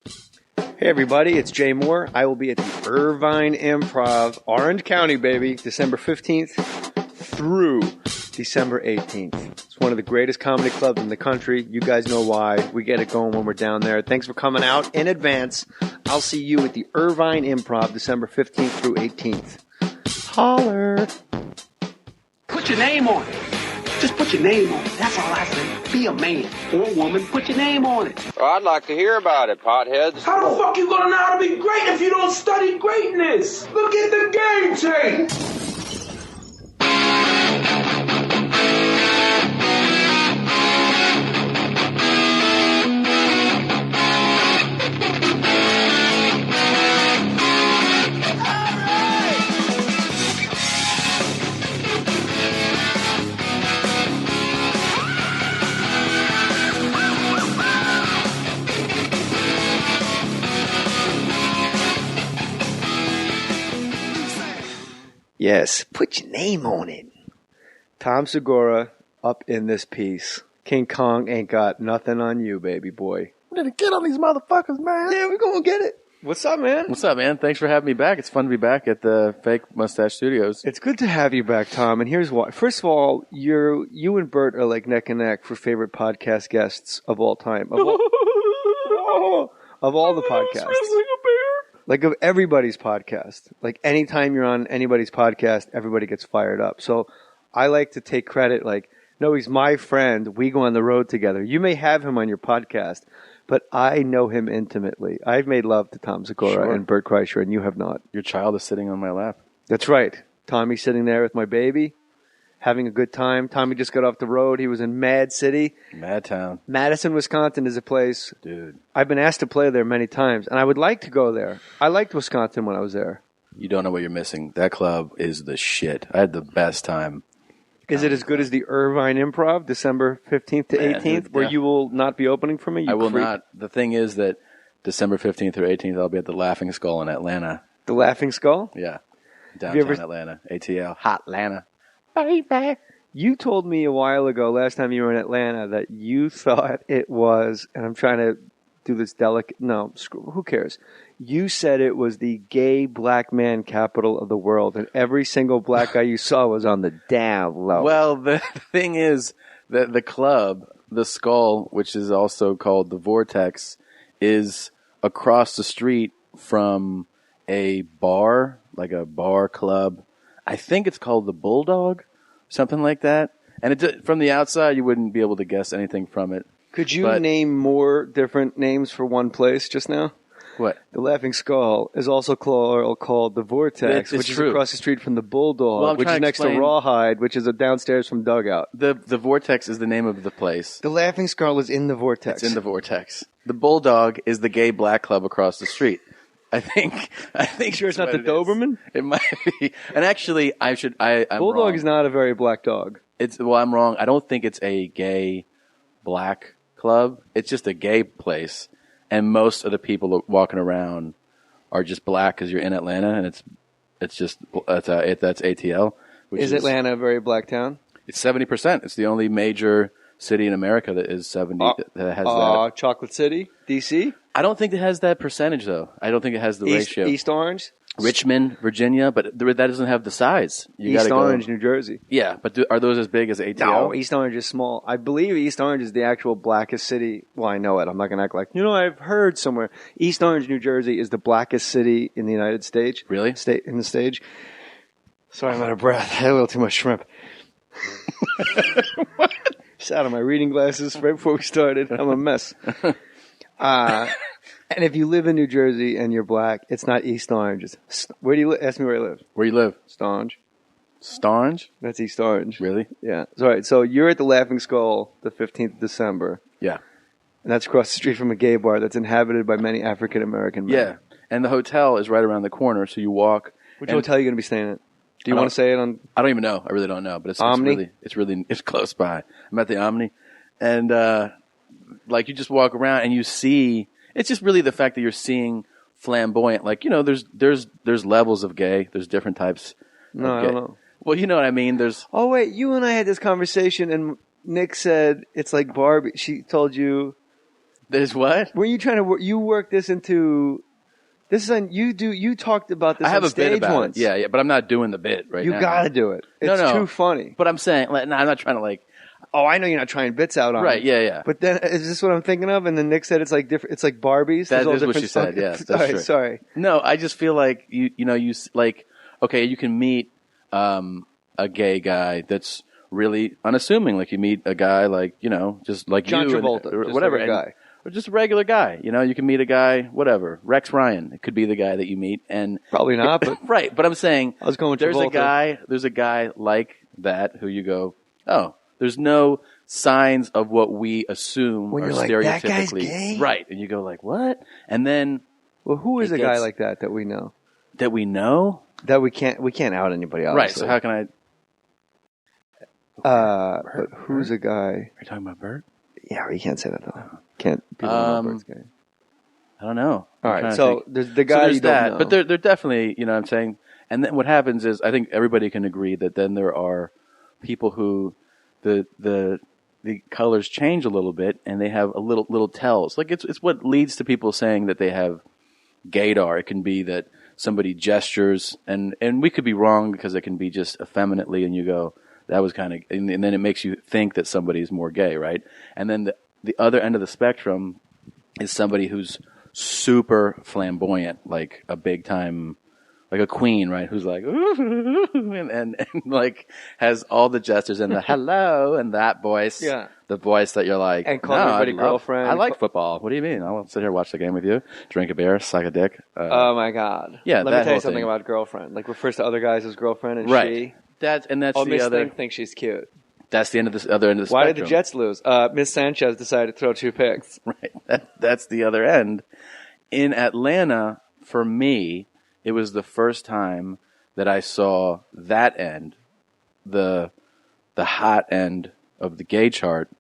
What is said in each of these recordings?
Hey everybody, it's Jay Mohr. I will be at the Irvine Improv, Orange County, baby, December 15th through December 18th. It's one of the greatest comedy clubs in the country. You guys know why. We get it going when we're down there. Thanks for coming out in advance. I'll see you at the Irvine Improv, December 15th through 18th. Holler! Put your name on it. Just put your name on it. That's all I say. Be a man or a woman. Put your name on it. Well, I'd like to hear about it, potheads. How the fuck you gonna know how to be great if you don't study greatness? Look at the game tape. Yes, put your name on it. Tom Segura up in this piece. King Kong ain't got nothing on you, baby boy. We need to get on these motherfuckers, man. Yeah, we're gonna get it. What's up, man? What's up, man? Thanks for having me back. It's fun to be back at the Fake Mustache Studios. It's good to have you back, Tom, and here's why. First of all, you and Bert are like neck and neck for favorite podcast guests of all time. Of all the podcasts. Like of everybody's podcast. Like anytime you're on anybody's podcast, everybody gets fired up. So I like to take credit like, no, he's my friend. We go on the road together. You may have him on your podcast, but I know him intimately. I've made love to Tom Segura and Bert Kreischer, and you have not. Your child is sitting on my lap. That's right. Tommy's sitting there with my baby, having a good time. Tommy just got off the road. He was in Mad City. Mad Town. Madison, Wisconsin is a place. Dude. I've been asked to play there many times, and I would like to go there. I liked Wisconsin when I was there. You don't know what you're missing. That club is the shit. I had the best time. Is it as good as the Irvine Improv, December 15th to 18th, where you will not be opening for me? I will not. The thing is that December 15th or 18th, I'll be at the Laughing Skull in Atlanta. The Laughing Skull? Yeah. Downtown Atlanta. ATL. Hot Atlanta. Baby. You told me a while ago, last time you were in Atlanta, that you thought it was, and I'm trying to do this delicate, no, who cares? You said it was the gay black man capital of the world, and every single black guy you saw was on the down low. Well, the thing is that the club, the Skull, which is also called the Vortex, is across the street from a bar, like a bar club. I think it's called the Bulldog, something like that. And from the outside, you wouldn't be able to guess anything from it. Could you name more different names for one place just now? What? The Laughing Skull is also called the Vortex, which is across the street from the Bulldog, which is next to Rawhide, which is downstairs from Dugout. The Vortex is the name of the place. The Laughing Skull is in the Vortex. It's in the Vortex. The Bulldog is the gay black club across the street. I think. Sure, it's not the Doberman. It might be. And actually, I'm Bulldog wrong. is not a very black dog. I'm wrong. I don't think it's a gay black club. It's just a gay place. And most of the people walking around are just black because you're in Atlanta, and that's ATL. Is Atlanta a very black town? It's 70%. It's the only major city in America that is 70. That has that. Chocolate City, DC. I don't think it has that percentage though. I don't think it has the ratio. East Orange, Richmond, Virginia, but that doesn't have the size. East Orange, New Jersey. Yeah, but are those as big as ATL? No, East Orange is small. I believe East Orange is the actual blackest city. Well, I know it. I'm not going to act like, I've heard somewhere. East Orange, New Jersey is the blackest city in the United States. Really? In the stage. Sorry, I'm out of breath. I had a little too much shrimp. What? Just out of my reading glasses right before we started. I'm a mess. And if you live in New Jersey and you're black, it's not East Orange. Where do you live? Ask me where I live. Where you live? Orange. Orange? That's East Orange. Really? Yeah. All right. So you're at the Laughing Skull the 15th of December. Yeah. And that's across the street from a gay bar that's inhabited by many African American men. Yeah. And the hotel is right around the corner, so you walk. Which hotel are you going to be staying at? Do you want to say it on? I don't even know. I really don't know. But it's close by. I'm at the Omni, and you just walk around and you see. It's just really the fact that you're seeing flamboyant. There's levels of gay. There's different types. No, I don't know. Well, you know what I mean. Oh wait, you and I had this conversation, and Nick said it's like Barbie. She told you. There's what? Were you trying to? You work this into. This is on you. You talked about this. I have on a bit stage about once. it. Yeah, but I'm not doing the bit right now. You got to do it. It's too funny. But I'm saying, I'm not trying to like. Oh, I know you're not trying bits out on Right? it. Yeah. But then, is this what I'm thinking of? And then Nick said it's like different. It's like Barbies. That There's is all what she said. different- Yes, that's All right, true. sorry. No, I just feel like you like. Okay, you can meet a gay guy that's really unassuming. Like you meet a guy like just like John you Travolta, or just whatever, like a guy. or just a regular guy. You can meet a guy, whatever. Rex Ryan, it could be the guy that you meet, and Probably not, but right. But I'm saying I was going with there's Travolta. a guy like that who you go, oh, there's no signs of what we assume When are you're like, stereotypically "That guy's gay?" right, and you go like, what? And then well, who is it a guy gets- like that we know that we know, that we can't out anybody? Obviously. right? So how can I? But who's a guy? Are you talking about Bert? Yeah, you can't say that though. Can't. People don't know Bert's gay. I don't know. All I'm right, trying to so think. there's the guy there's you don't that, know. but they're definitely, you know what I'm saying? And then what happens is I think everybody can agree that then there are people who the colors change a little bit and they have a little tells. Like it's what leads to people saying that they have gaydar. It can be that somebody gestures and we could be wrong because it can be just effeminately and you go, that was kind of, and then it makes you think that somebody's more gay, right? And then the other end of the spectrum is somebody who's super flamboyant, like a big time, like a queen, right? Who's like, and like has all the gestures and the hello and that voice, Yeah. the voice that you're like, And call everybody girlfriend. I like football. What do you mean? I'll sit here watch the game with you, drink a beer, suck a dick. Oh my God! Yeah, let me that tell you whole something thing. about girlfriend. Like refers to other guys as girlfriend and right. she. That's Oh, the Miss other. Thing thinks she's cute. That's the end of this other end of the Why spectrum. did the Jets lose? Miss Sanchez decided to throw 2 picks. Right. That's the other end. In Atlanta, for me, it was the first time that I saw that end, the hot end of the gay chart,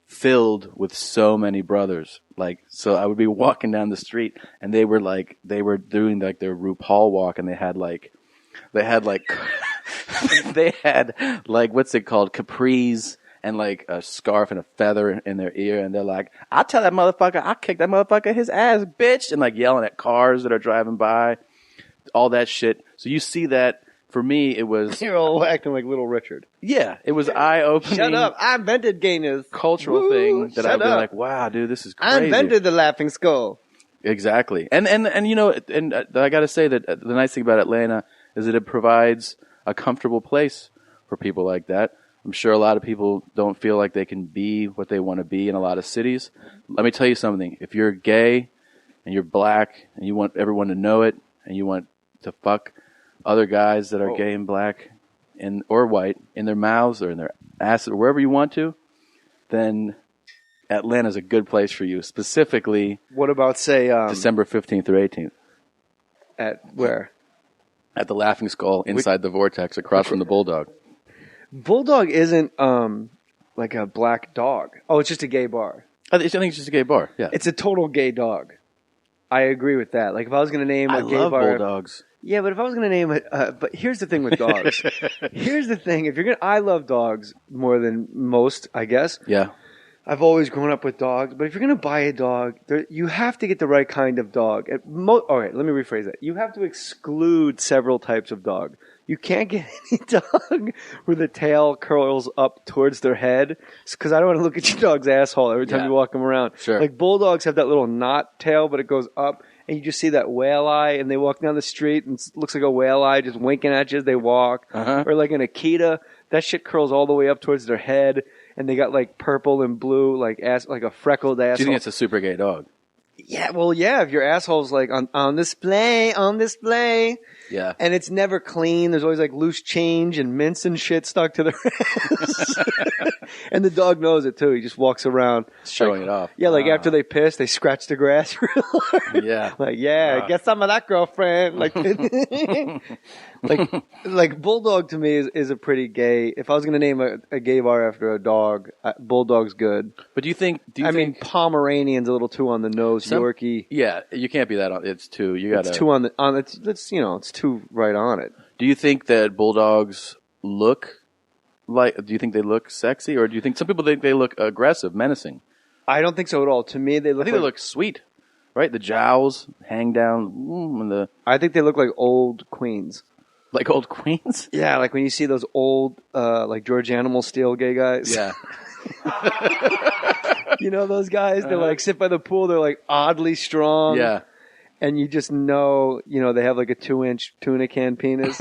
filled with so many brothers. Like, so I would be walking down the street, and they were doing like their RuPaul walk, and they had like they had what's it called, capris and like a scarf and a feather in their ear, and they're like, I'll tell that motherfucker, I'll kick that motherfucker his ass, bitch, and like yelling at cars that are driving by, all that shit. So you see that. For me, it was You're all acting like Little Richard. yeah, it was eye-opening. Shut up! I invented gayness. Cultural Woo, thing that I'd shut be up. like, wow, dude, this is crazy. I invented the laughing skull. Exactly. And you know, and I got to say that the nice thing about Atlanta is that it provides a comfortable place for people like that. I'm sure a lot of people don't feel like they can be what they want to be in a lot of cities. Let me tell you something. If you're gay and you're black and you want everyone to know it and you want to fuck other guys that are gay and black or white in their mouths or in their ass or wherever you want to, then Atlanta's a good place for you. Specifically, What about, say, December 15th or 18th. at where? At the Laughing Skull inside the Vortex across from the Bulldog. Bulldog isn't like a black dog. Oh, it's just a gay bar. I think it's just a gay bar. Yeah. It's a total gay dog. I agree with that. Like if I was going to name a I gay love bar, Bulldogs. yeah, but if I was going to name it, but here's the thing with dogs. Here's the thing: if you're gonna, I love dogs more than most, I guess. Yeah. I've always grown up with dogs, but if you're going to buy a dog, you have to get the right kind of dog. All right, let me rephrase that. You have to exclude several types of dog. You can't get any dog where the tail curls up towards their head, because I don't want to look at your dog's asshole every time Yeah. you walk them around. Sure. Like bulldogs have that little knot tail, but it goes up, and you just see that whale eye, and they walk down the street, and it looks like a whale eye just winking at you as they walk. Uh-huh. Or like an Akita, that shit curls all the way up towards their head, and they got like purple and blue, like a freckled asshole. Do you think it's a super gay dog? Yeah, well, yeah. If your asshole's like on display, Yeah. and it's never clean. There's always like loose change and mints and shit stuck to their ass. And the dog knows it too. He just walks around Showing like, it off. Yeah, like after they piss, they scratch the grass real hard. Yeah. Like, yeah, get some of that, girlfriend. Like, like Bulldog to me is a pretty gay. If I was going to name a gay bar after a dog, Bulldog's good. But do you think I mean, Pomeranian's a little too on the nose. Yorkie, yeah, you can't be that on. It's too. You got it's too on the it's it's too right on it. Do you think that Bulldogs look like? Do you think they look sexy, or do you think some people think they look aggressive, menacing? I don't think so at all. To me, they I look think they look sweet, right? The jowls hang down, and I think they look like old queens. like old queens. Yeah, like when you see those old, like George Animal Steel gay guys. Yeah, You know those guys? They like sit by the pool. They're like oddly strong. yeah. And you just know, they have like a 2-inch tuna can penis.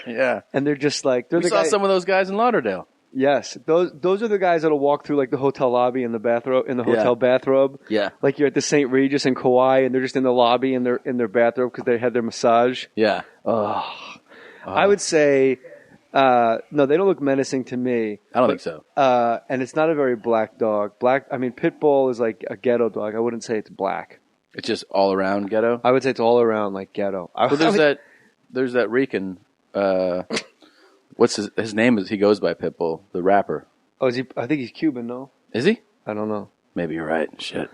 Yeah. And they're just like, they're We the saw guys. some of those guys in Lauderdale. Yes. Those are the guys that'll walk through like the hotel lobby in the bathrobe, hotel bathrobe. Yeah. Like you're at the St. Regis in Kauai and they're just in the lobby in their bathrobe because they had their massage. Yeah. I would say, no, they don't look menacing to me. I don't think so. And it's not a very black dog. Pit bull is like a ghetto dog. I wouldn't say it's black. It's just all around ghetto. I would say it's all around like ghetto. Well, there's that Rican. What's his name? He goes by Pitbull, the rapper. Oh, is he? I think he's Cuban. No, Is he? I don't know. Maybe you're right. Shit.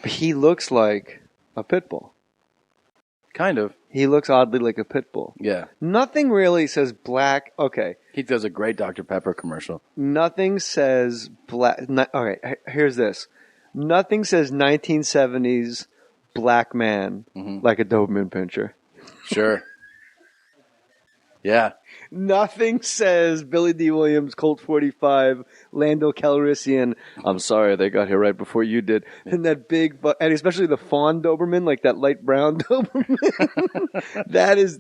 But he looks like a pit bull. Kind of. He looks oddly like a pit bull. Yeah. Nothing really says black. Okay, He does a great Dr. Pepper commercial. nothing says black. Okay, here's this. Nothing says 1970s black man like a Doberman Pinscher. Sure. Yeah. Nothing says Billy D. Williams, Colt 45, Lando Calrissian. I'm sorry, they got here right before you did. And that and especially the fawn Doberman, like that light brown Doberman.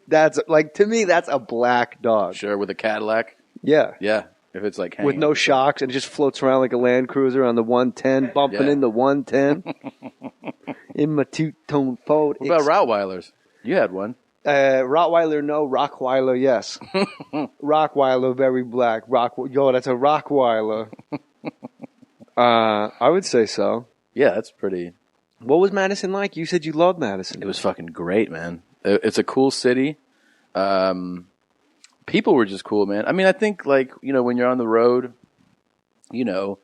that's like, to me, that's a black dog. Sure. With a Cadillac. Yeah. Yeah. If it's like With no shocks and it just floats around like a Land Cruiser on the 110, bumping Yeah. in the 110. In my two-tone Ford. What about Rottweilers? You had one. Rottweiler, no. Rockweiler, yes. Rockweiler, very black. Yo, that's a Rockweiler. I would say so. Yeah, that's pretty. What was Madison like? You said you loved Madison. It was fucking great, man. It's a cool city. People were just cool, man. I mean, I think like, when you're on the road, the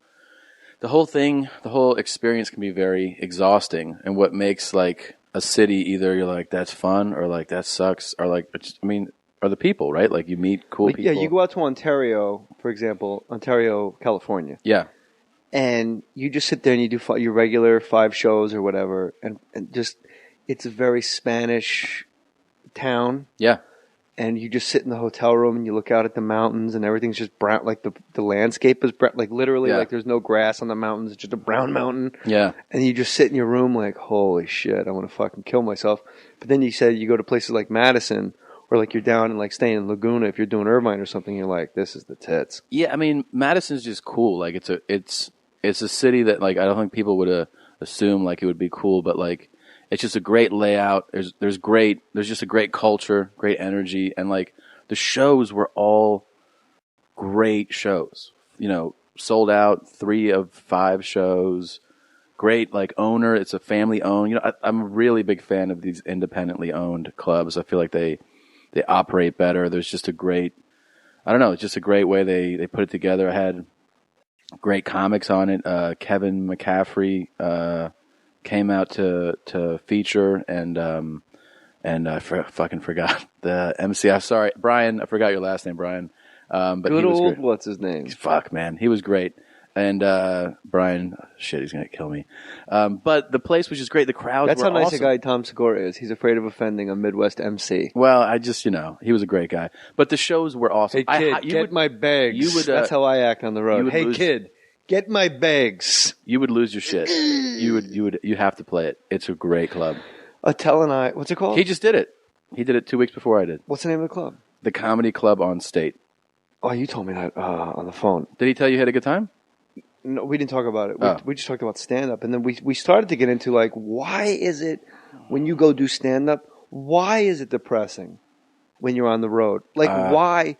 whole experience can be very exhausting. And what makes like a city, either you're like, that's fun, or like, that sucks, or like, are the people, right? Like you meet cool people. Yeah, you go out to Ontario, for example, Ontario, California. Yeah. And you just sit there and you do your regular 5 shows or whatever. And just, it's a very Spanish town. Yeah. And you just sit in the hotel room and you look out at the mountains and everything's just brown. Like the landscape is brown, like literally, like there's no grass on the mountains. It's just a brown mountain. Yeah. And you just sit in your room like, holy shit, I want to fucking kill myself. But then you said you go to places like Madison or like you're down and like staying in Laguna if you're doing Irvine or something. You're like, this is the tits. Yeah. I mean, Madison's just cool. Like it's a city that like, I don't think people would assume like it would be cool, but like, it's just a great layout. There's just a great culture, great energy, and like the shows were all great shows. Sold out 3 of 5 shows. Great like owner. It's a family owned. I'm a really big fan of these independently owned clubs. I feel like they operate better. There's just a great, I don't know, it's just a great way they put it together. I had great comics on it. Kevin McCaffrey came out to feature, and I fucking forgot the MC. I'm sorry, Brian. I forgot your last name, Brian. But Good he was old, great. what's his name? Fuck, man, he was great. And Brian, shit, he's gonna kill me. But the place was just great. The crowds. That's were how nice awesome. a guy Tom Segura is. He's afraid of offending a Midwest MC. Well, I just, he was a great guy. But the shows were awesome. Hey kid, get my bags. That's how I act on the road. Hey kid, get my bags. You would lose your shit. You have to play it. It's a great club. Attell and I, what's it called? He just did it. He did it 2 weeks before I did. What's the name of the club? The Comedy Club on State. Oh, you told me that on the phone. Did he tell you had a good time? No, we didn't talk about it. Oh. We just talked about stand-up. And then we started to get into, like, why is it, when you go do stand-up, why is it depressing when you're on the road? Like, why?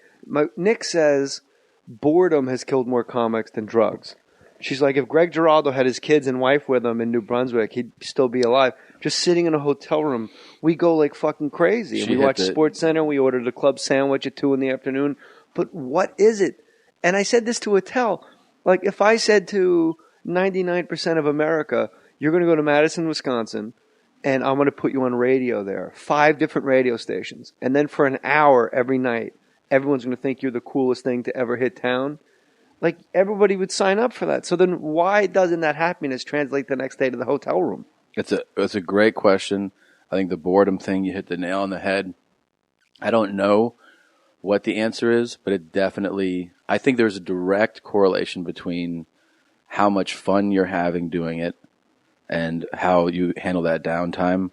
Nick says boredom has killed more comics than drugs. She's like, if Greg Giraldo had his kids and wife with him in New Brunswick, he'd still be alive. Just sitting in a hotel room, we go like fucking crazy. And we watch Sports Center. We ordered a club sandwich at 2 p.m. But what is it? And I said this to Attell. Like, if I said to 99% of America, you're going to go to Madison, Wisconsin, and I'm going to put you on radio there, 5 different radio stations, and then for an hour every night, everyone's going to think you're the coolest thing to ever hit town. Like, everybody would sign up for that. So then why doesn't that happiness translate the next day to the hotel room? It's a great question. I think the boredom thing, you hit the nail on the head. I don't know what the answer is, but I think there's a direct correlation between how much fun you're having doing it and how you handle that downtime.